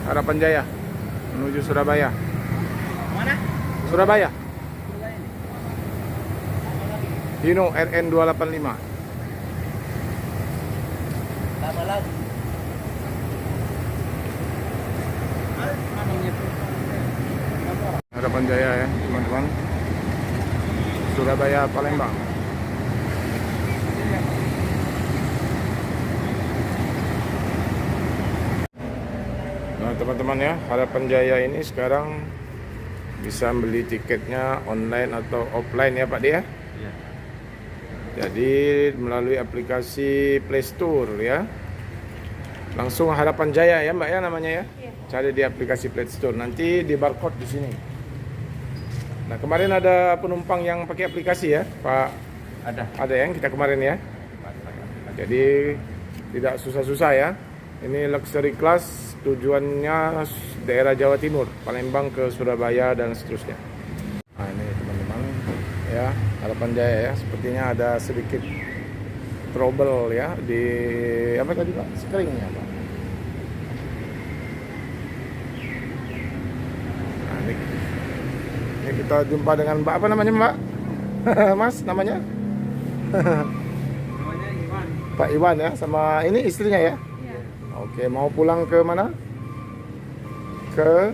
Harapan Jaya menuju Surabaya. Mana? Surabaya. Hino RN 285. Lama lagi. Harapan Jaya ya teman-teman. Surabaya Palembang. Nah teman-teman ya, Harapan Jaya ini sekarang bisa beli tiketnya online atau offline ya Pak dia. Iya. Jadi melalui aplikasi Play Store ya. Langsung Harapan Jaya ya Mbak ya namanya ya. Iya. Cari di aplikasi Play Store. Nanti di barcode di sini. Nah kemarin ada penumpang yang pakai aplikasi ya Pak. Ada yang kita kemarin ya. Jadi tidak susah-susah ya. Ini luxury class, tujuannya daerah Jawa Timur, Palembang ke Surabaya dan seterusnya. Nah ini teman-teman ya, Harapan Jaya ya. Sepertinya ada sedikit trouble ya di apa tadi Pak? Screennya Pak. Nah, ini kita jumpa dengan Mbak apa namanya Mbak? Mas namanya? Namanya Iwan. Pak Iwan ya, sama ini istrinya ya? Iya. Oke, mau pulang ke mana? Ke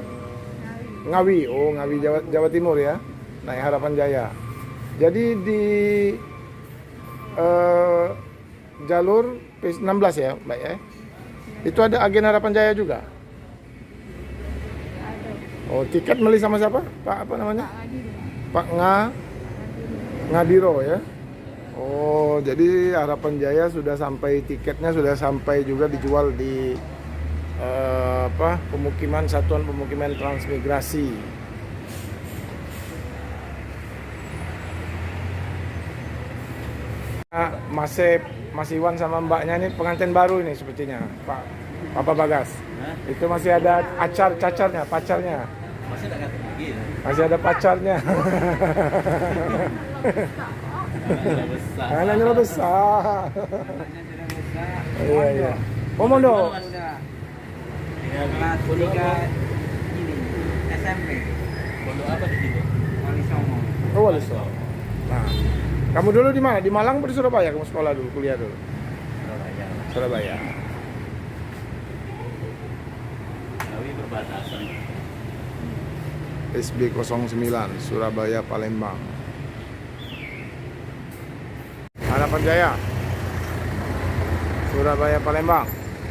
Ngawi. Oh, Ngawi Jawa Timur ya. Naik Harapan Jaya. Jadi di jalur P16 ya, Mbak ya. Itu ada agen Harapan Jaya juga. Ada. Oh, tiket beli sama siapa? Pak apa namanya? Pak Adi. Pak Ngadiro ya. Oh, jadi Harapan Jaya sudah sampai, tiketnya sudah sampai juga dijual di pemukiman, Satuan Pemukiman Transmigrasi. Mas Iwan sama Mbaknya ini pengantin baru ini sepertinya, Papa Bagas. Hah? Itu masih ada pacarnya. Masih tak kata lagi. Masih ada pacarnya. Anak besar. Anaknya lo besar. Anaknya sudah besar. Iya iya. Oh Mondo. Sudah. Kelas 3 ini SMP. Pondok apa di sini? Wali Songo. Oh Wali Songo. Nah, kamu dulu di mana? Di Malang atau di Surabaya? Kamu sekolah dulu, kuliah dulu. Surabaya. Surabaya. Ngawi berbatasan. SB 09 Surabaya Palembang. Harapan Jaya. Surabaya Palembang.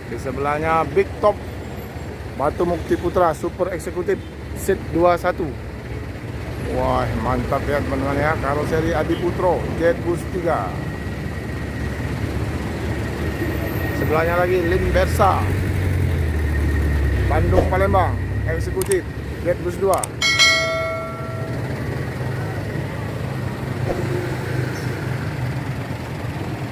Di sebelahnya Big Top Batu Mukti Putra Super Eksekutif Seat 21. Wah, mantap ya teman-teman ya. Karoseri Adi Putro Jetbus 3. Sebelahnya lagi Lin Bersa Bandung Palembang Eksekutif Jetbus 2.